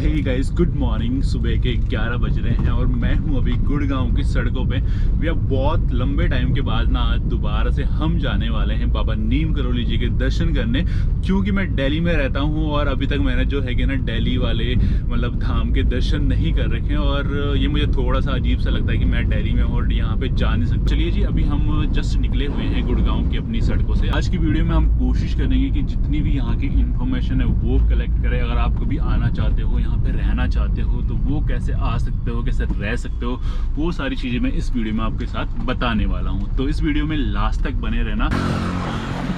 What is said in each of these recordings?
Hey guys, good morning. सुबह के 11 बज रहे हैं और मैं हूं अभी गुड़गांव की सड़कों पे। भैया बहुत लंबे टाइम के बाद ना आज दोबारा से हम जाने वाले हैं बाबा नीम करोली जी के दर्शन करने, क्योंकि मैं दिल्ली में रहता हूं और अभी तक मैंने जो है कि ना दिल्ली वाले मतलब धाम के दर्शन नहीं कर रखे हैं और ये मुझे थोड़ा सा अजीब सा लगता है कि मैं दिल्ली में और यहाँ पे जा नहीं सकता। चलिए जी, अभी हम जस्ट निकले हुए हैं गुड़गांव की अपनी सड़कों से। आज की वीडियो में हम कोशिश करेंगे कि जितनी भी यहाँ की इन्फॉर्मेशन है वो कलेक्ट करें। अगर आप कभी आना चाहते हो, यहाँ पे रहना चाहते हो, तो वो कैसे आ सकते हो, कैसे रह सकते हो, वो सारी चीज़ें मैं इस वीडियो में आपके साथ बताने वाला हूँ। तो इस वीडियो में लास्ट तक बने रहना।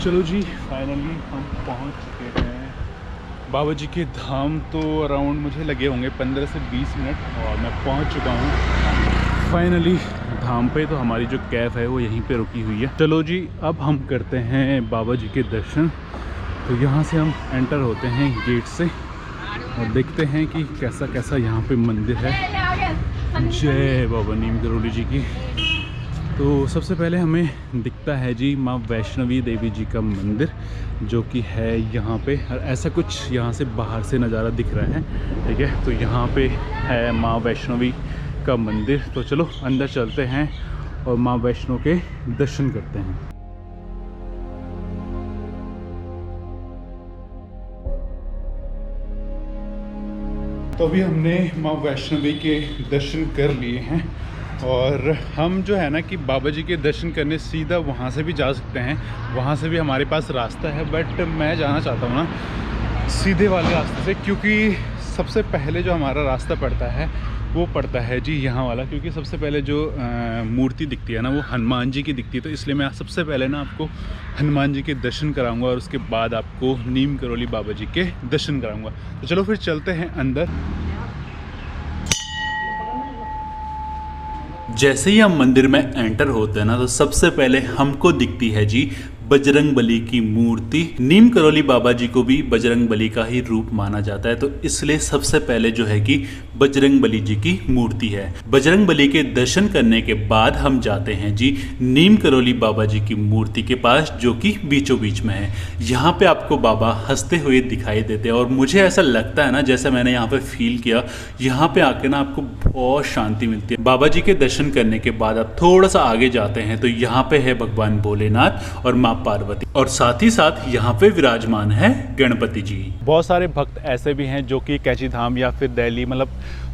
चलो जी, फाइनली हम पहुँच चुके हैं बाबा जी के धाम। तो अराउंड मुझे लगे होंगे 15 से 20 मिनट और मैं पहुँच चुका हूँ फाइनली धाम पे। तो हमारी जो कैब है वो यहीं पे रुकी हुई है। चलो जी, अब हम करते हैं बाबा जी के दर्शन। तो यहाँ से हम एंटर होते हैं गेट से और देखते हैं कि कैसा कैसा यहाँ पे मंदिर है। जय बाबा नीम करोली जी की। तो सबसे पहले हमें दिखता है जी माँ वैष्णवी देवी जी का मंदिर, जो कि है यहाँ पे। और ऐसा कुछ यहाँ से बाहर से नज़ारा दिख रहा है, ठीक है। तो यहाँ पे है माँ वैष्णवी का मंदिर। तो चलो अंदर चलते हैं और माँ वैष्णो के दर्शन करते हैं। तो अभी हमने माँ वैष्णवी के दर्शन कर लिए हैं और हम जो है ना कि बाबा जी के दर्शन करने सीधा वहाँ से भी जा सकते हैं। वहाँ से भी हमारे पास रास्ता है, बट मैं जाना चाहता हूँ ना सीधे वाले रास्ते से, क्योंकि सबसे पहले जो हमारा रास्ता पड़ता है वो पड़ता है जी यहाँ वाला। क्योंकि सबसे पहले जो मूर्ति दिखती है ना वो हनुमान जी की दिखती है। तो इसलिए मैं सबसे पहले ना आपको हनुमान जी के दर्शन कराऊंगा और उसके बाद आपको नीम करोली बाबा जी के दर्शन कराऊंगा। तो चलो फिर चलते हैं अंदर। जैसे ही हम मंदिर में एंटर होते हैं ना, तो सबसे पहले हमको दिखती है जी बजरंग बली की मूर्ति। नीम करोली बाबा जी को भी बजरंग बली का ही रूप माना जाता है, तो इसलिए सबसे पहले जो है कि बजरंग बली जी की मूर्ति है। बजरंग बली के दर्शन करने के बाद हम जाते हैं जी नीम करोली बाबा जी की मूर्ति के पास, जो कि बीचों बीच में है। यहाँ पे आपको बाबा हंसते हुए दिखाई देते हैं और मुझे ऐसा लगता है ना, जैसे मैंने यहाँ पे फील किया, यहाँ पे आके ना आपको बहुत शांति मिलती है। बाबा जी के दर्शन करने के बाद आप थोड़ा सा आगे जाते हैं तो यहाँ पे है भगवान भोलेनाथ और माँ पार्वती, और साथ ही साथ यहाँ पे विराजमान है गणपति जी। बहुत सारे भक्त ऐसे भी हैं जो कि कैची धाम या फिर दिल्ली मतलब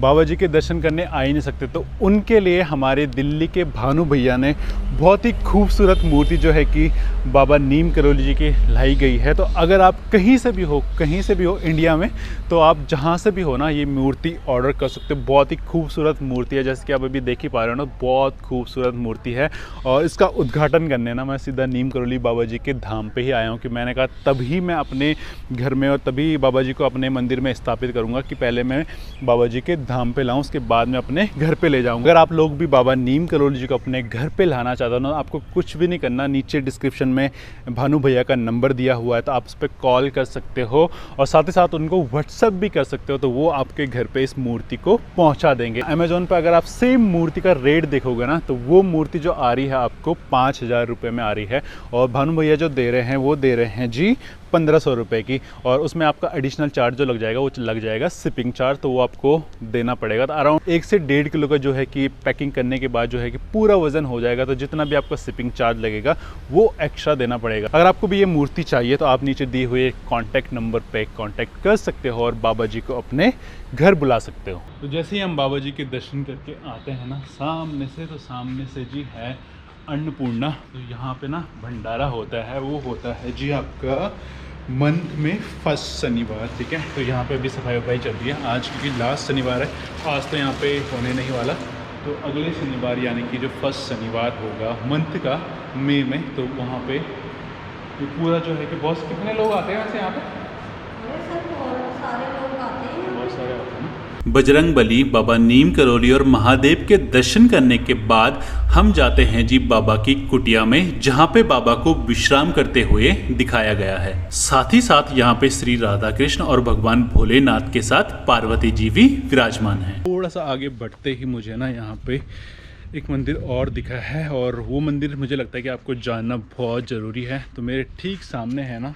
बाबा जी के दर्शन करने आ ही नहीं सकते, तो उनके लिए हमारे दिल्ली के भानु भैया ने बहुत ही खूबसूरत मूर्ति जो है कि बाबा नीम करोली जी की लाई गई है। तो अगर आप कहीं से भी हो इंडिया में, तो आप जहाँ से भी हो ना ये मूर्ति ऑर्डर कर सकते हो। बहुत ही खूबसूरत मूर्ति है, जैसे कि आप अभी देख ही पा रहे हो ना, बहुत खूबसूरत मूर्ति है। और इसका उद्घाटन करने ना मैं सीधा नीम करोली बाबा जी के धाम पे ही आया हूँ कि मैंने कहा तभी मैं अपने घर में और तभी बाबा जी को अपने मंदिर में स्थापित करूँगा कि पहले मैं बाबा जी के धाम पे लाऊं, उसके बाद मैं अपने घर पे ले जाऊंगा। अगर आप लोग भी बाबा नीम करोली जी को अपने घर पे लाना चाहते हो ना, आपको कुछ भी नहीं करना, नीचे डिस्क्रिप्शन में भानु भैया का नंबर दिया हुआ है, तो आप उस पर कॉल कर सकते हो और साथ ही साथ उनको व्हाट्सएप भी कर सकते हो, तो वो आपके घर पे इस मूर्ति को पहुंचा देंगे। अमेजोन पर अगर आप सेम मूर्ति का रेट देखोगे ना, तो वो मूर्ति जो आ रही है आपको 5,000 रुपये में आ रही है और भानु भैया जो दे रहे हैं वो दे रहे हैं जी 1,500 रुपये की। और उसमें आपका एडिशनल चार्ज जो लग जाएगा वो लग जाएगा शिपिंग चार्ज, तो वो आपको देना पड़ेगा। तो अराउंड 1 से 1.5 किलो का जो है कि पैकिंग करने के बाद जो है कि पूरा वजन हो जाएगा, तो जितना भी आपका शिपिंग चार्ज लगेगा वो एक्स्ट्रा देना पड़ेगा। अगर आपको भी ये मूर्ति चाहिए तो आप नीचे दिए हुए कॉन्टैक्ट नंबर पे कॉन्टैक्ट कर सकते हो और बाबा जी को अपने घर बुला सकते हो। तो जैसे ही हम बाबा जी के दर्शन करके आते हैं ना सामने से जी है अन्नपूर्णा। तो यहाँ पे ना भंडारा होता है, वो होता है जी आपका मंथ में फर्स्ट शनिवार, ठीक है। तो यहाँ पे अभी सफाई वफाई चल रही है आज, क्योंकि लास्ट शनिवार है। आज तो यहाँ पे होने नहीं वाला, तो अगले शनिवार यानी कि जो फर्स्ट शनिवार होगा मंथ का मई में, तो वहाँ पे ये पूरा जो है कि बहुत कितने लोग आते हैं वैसे यहाँ पे? सारे लोग आते हैं, बहुत सारे आते हैं ना। बजरंग बली, बाबा नीम करोली और महादेव के दर्शन करने के बाद हम जाते हैं जी बाबा की कुटिया में, जहाँ पे बाबा को विश्राम करते हुए दिखाया गया है। साथ ही साथ यहाँ पे श्री राधा कृष्ण और भगवान भोलेनाथ के साथ पार्वती जी भी विराजमान हैं। थोड़ा सा आगे बढ़ते ही मुझे ना यहाँ पे एक मंदिर और दिखा है और वो मंदिर मुझे लगता है कि आपको जानना बहुत ज़रूरी है। तो मेरे ठीक सामने है ना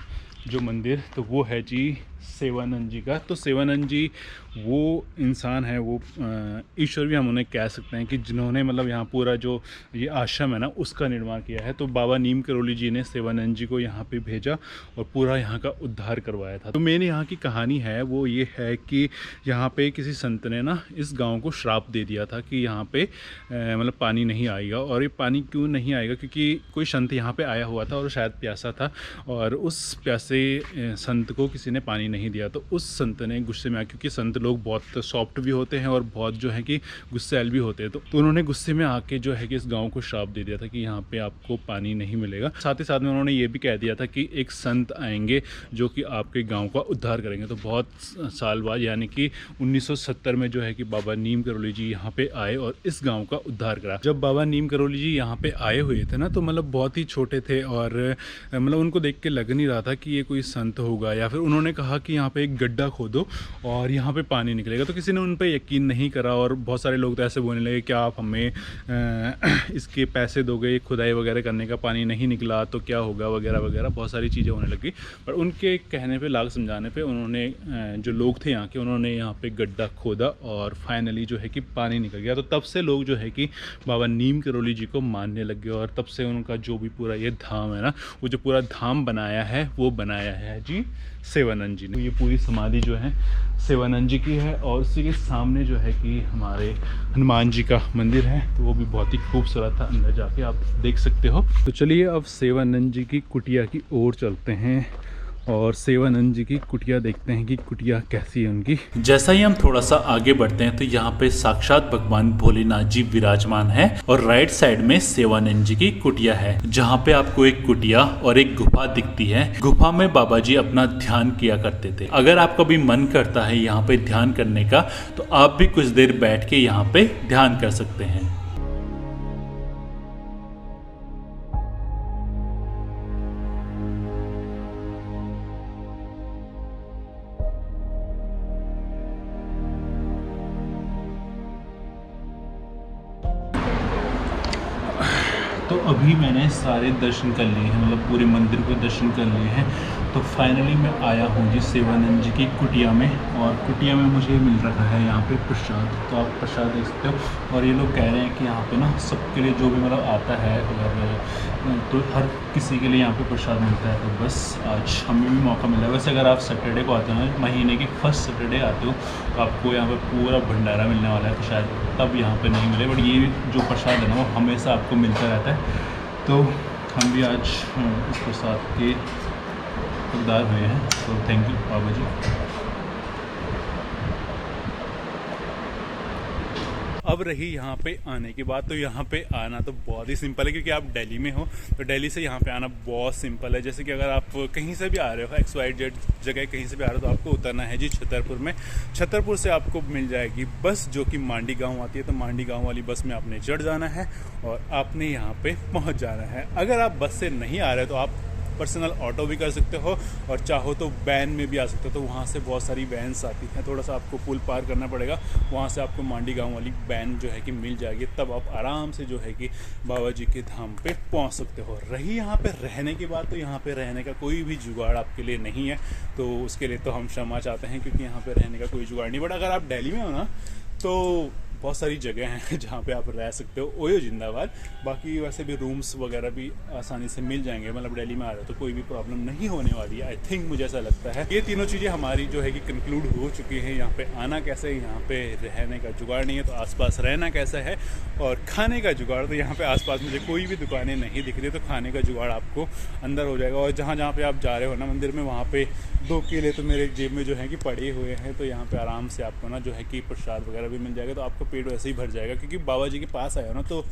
जो मंदिर, तो वो है जी सेवानंद जी का। तो सेवानंद जी वो इंसान है, वो ईश्वर भी हम उन्हें कह सकते हैं कि जिन्होंने मतलब यहाँ पूरा जो ये आश्रम है ना उसका निर्माण किया है। तो बाबा नीम करोली जी ने सेवानंद जी को यहाँ पे भेजा और पूरा यहाँ का उद्धार करवाया था। तो मेन यहाँ की कहानी है वो ये है कि यहाँ पे किसी संत ने ना इस गांव को श्राप दे दिया था कि यहाँ पे मतलब पानी नहीं आएगा। और ये पानी क्यों नहीं आएगा, क्योंकि कोई संत यहाँ पे आया हुआ था और शायद प्यासा था और उस प्यासे संत को किसी ने पानी नहीं दिया। तो उस संत ने गुस्से में आया, क्योंकि संत लोग बहुत सॉफ्ट भी होते हैं और बहुत जो है कि गुस्सैल भी होते हैं। तो उन्होंने गुस्से में आके जो है कि इस गांव को श्राप दे दिया था कि यहाँ पे आपको पानी नहीं मिलेगा। साथ ही साथ में उन्होंने ये भी कह दिया था कि एक संत आएंगे जो कि आपके गांव का उद्धार करेंगे। तो बहुत साल बाद यानी कि 1970 में जो है कि बाबा नीम करोली जी यहाँ पे आए और इस गाँव का उद्धार करा। जब बाबा नीम करोली जी यहाँ पे आए हुए थे ना, तो मतलब बहुत ही छोटे थे और मतलब उनको देख के लग नहीं रहा था कि ये कोई संत होगा। या फिर उन्होंने कहा कि यहाँ पे एक गड्ढा खोदो और यहाँ पे पानी निकलेगा। तो किसी ने उन पर यकीन नहीं करा और बहुत सारे लोग तो ऐसे बोलने लगे क्या आप हमें इसके पैसे दोगे, खुदाई वगैरह करने का, पानी नहीं निकला तो क्या होगा वगैरह वगैरह, बहुत सारी चीज़ें होने लगी। पर उनके कहने पे, लाग समझाने पे, उन्होंने जो लोग थे यहाँ के, उन्होंने यहाँ पे गड्ढा खोदा और फाइनली जो है कि पानी निकल गया। तो तब से लोग जो है कि बाबा नीम करोली जी को मानने लग गए और तब से उनका जो भी पूरा ये धाम है ना, वो जो पूरा धाम बनाया है वो बनाया है जी सेवानंद जी ने। ये पूरी समाधि जो है सेवानंद जी की है और उसी के सामने जो है कि हमारे हनुमान जी का मंदिर है। तो वो भी बहुत ही खूबसूरत था, अंदर जाके आप देख सकते हो। तो चलिए अब सेवानंद जी की कुटिया की ओर चलते हैं और सेवानंद जी की कुटिया देखते हैं कि कुटिया कैसी है उनकी। जैसा ही हम थोड़ा सा आगे बढ़ते हैं तो यहाँ पे साक्षात भगवान भोलेनाथ जी विराजमान है और राइट साइड में सेवानंद जी की कुटिया है, जहाँ पे आपको एक कुटिया और एक गुफा दिखती है। गुफा में बाबा जी अपना ध्यान किया करते थे। अगर आपका भी मन करता है यहाँ पे ध्यान करने का तो आप भी कुछ देर बैठ के यहाँ पे ध्यान कर सकते हैं। तो अभी मैंने सारे दर्शन कर लिए हैं, मतलब पूरे मंदिर को दर्शन कर लिए हैं। तो फाइनली मैं आया हूँ जी सेवानंद जी की कुटिया में और कुटिया में मुझे मिल रहा है यहाँ पे प्रसाद। तो आप प्रसाद देख सकते हो और ये लोग कह रहे हैं कि यहाँ पे ना सबके लिए जो भी मतलब आता है अगर तो हर किसी के लिए यहाँ पे प्रसाद मिलता है। तो बस आज हमें भी मौका मिला है। वैसे अगर आप सैटरडे को आते हो ना, महीने के फर्स्ट सैटरडे आते हो, तो आपको यहाँ पे पूरा भंडारा मिलने वाला है। तो शायद तब यहाँ पे नहीं मिले, बट ये जो प्रसाद है ना वो हमेशा आपको मिलता रहता है। तो हम भी आज इस प्रसाद के हकदार हुए हैं। तो थैंक यू बाबा जी। अब रही यहाँ पे आने की बात, तो यहाँ पे आना तो बहुत ही सिंपल है, क्योंकि आप दिल्ली में हो तो दिल्ली से यहाँ पे आना बहुत सिंपल है। जैसे कि अगर आप कहीं से भी आ रहे हो, XYZ जगह कहीं से भी आ रहे हो, तो आपको उतरना है जी छतरपुर में। छतरपुर से आपको मिल जाएगी बस जो कि मांडी गांव आती है। तो मांडी गांव वाली बस में आपने चढ़ जाना है और आपने यहाँ पे पहुँच जाना है। अगर आप बस से नहीं आ रहे तो आप पर्सनल ऑटो भी कर सकते हो और चाहो तो वैन में भी आ सकते हो। तो वहाँ से बहुत सारी वैन्स आती हैं, थोड़ा सा आपको पुल पार करना पड़ेगा, वहाँ से आपको मांडी गांव वाली वैन जो है कि मिल जाएगी। तब आप आराम से जो है कि बाबा जी के धाम पे पहुँच सकते हो। रही यहाँ पे रहने की बात, तो यहाँ पे रहने का कोई भी जुगाड़ आपके लिए नहीं है, तो उसके लिए तो हम क्षमा चाहते हैं, क्योंकि यहाँ पे रहने का कोई जुगाड़ नहीं। बट अगर आप दिल्ली में हो ना तो बहुत सारी जगह हैं जहाँ पे आप रह सकते हो। ओयो जिंदाबाद। बाकी वैसे भी रूम्स वगैरह भी आसानी से मिल जाएंगे, मतलब दिल्ली में आ रहे हो तो कोई भी प्रॉब्लम नहीं होने वाली है। आई थिंक मुझे ऐसा लगता है। ये तीनों चीज़ें हमारी जो है कि कंक्लूड हो चुकी हैं। यहाँ पे आना कैसे, यहाँ पे रहने का जुगाड़ नहीं है, तो आसपास रहना कैसा है, और खाने का जुगाड़, तो यहाँ पे आसपास मुझे कोई भी दुकानें नहीं दिख रही, तो खाने का जुगाड़ आपको अंदर हो जाएगा। और जहाँ जहाँ पे आप जा रहे हो ना मंदिर में, वहाँ पे 2 केले तो मेरे जेब में जो है कि पड़े हुए हैं। तो यहाँ पे आराम से आपको ना जो है कि प्रसाद वगैरह भी मिल जाएगा, तो आपको पेट वैसे ही भर जाएगा। क्योंकि बाबा जी के पास आया ना तो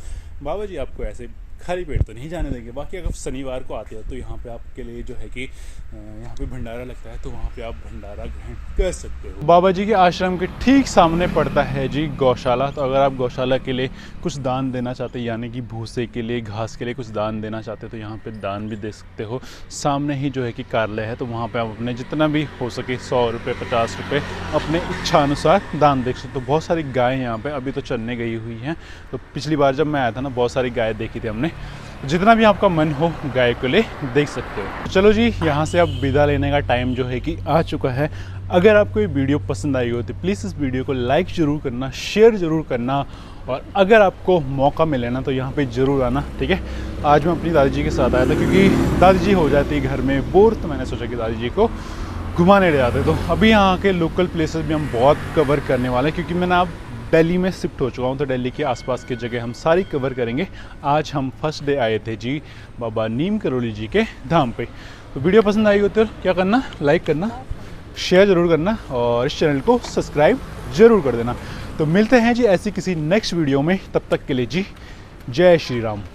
बाबा जी आपको ऐसे खाली पेट तो नहीं जाने देंगे। बाकी अगर शनिवार को आते हो तो यहाँ पे आपके लिए जो है कि यहाँ पे भंडारा लगता है, तो वहाँ पे आप भंडारा ग्रहण कर सकते हो। बाबा जी के आश्रम के ठीक सामने पड़ता है जी गौशाला। तो अगर आप गौशाला के लिए कुछ दान देना चाहते हैं, यानी कि भूसे के लिए, घास के लिए कुछ दान देना चाहते हो, तो यहाँ पे दान भी दे सकते हो। सामने ही जो है कि कार्यालय है, तो वहाँ पे आप अपने जितना भी हो सके 100 रुपये 50 रुपये अपने इच्छा अनुसार दान दे सकते हो। बहुत सारी गायें यहाँ पे अभी तो चलने गई हुई हैं। तो पिछली बार जब मैं आया था ना, बहुत सारी गाय देखी थी हमने। जितना भी आपका मन हो गाय को ले देख सकते हो। चलो जी, यहाँ से अब विदा लेने का टाइम जो है कि आ चुका है। अगर आपको ये वीडियो पसंद आई हो तो प्लीज़ इस वीडियो को लाइक ज़रूर करना, शेयर ज़रूर करना, और अगर आपको मौका मिले ना तो यहाँ पे ज़रूर आना, ठीक है। आज मैं अपनी दादी जी के साथ आया था क्योंकि दादी जी हो जाती घर में बोर, तो मैंने सोचा कि दादी जी को घुमाने ले जाते। तो अभी यहाँ के लोकल प्लेसेस भी हम बहुत कवर करने वाले हैं क्योंकि मैं ना अब दिल्ली में शिफ्ट हो चुका हूँ, तो दिल्ली के आसपास की जगह हम सारी कवर करेंगे। आज हम फर्स्ट डे आए थे जी बाबा नीम करोली जी के धाम पे। तो वीडियो पसंद आई हो तो क्या करना, लाइक करना, शेयर ज़रूर करना और इस चैनल को सब्सक्राइब ज़रूर कर देना। तो मिलते हैं जी ऐसी किसी नेक्स्ट वीडियो में, तब तक के लिए जी जय श्री राम।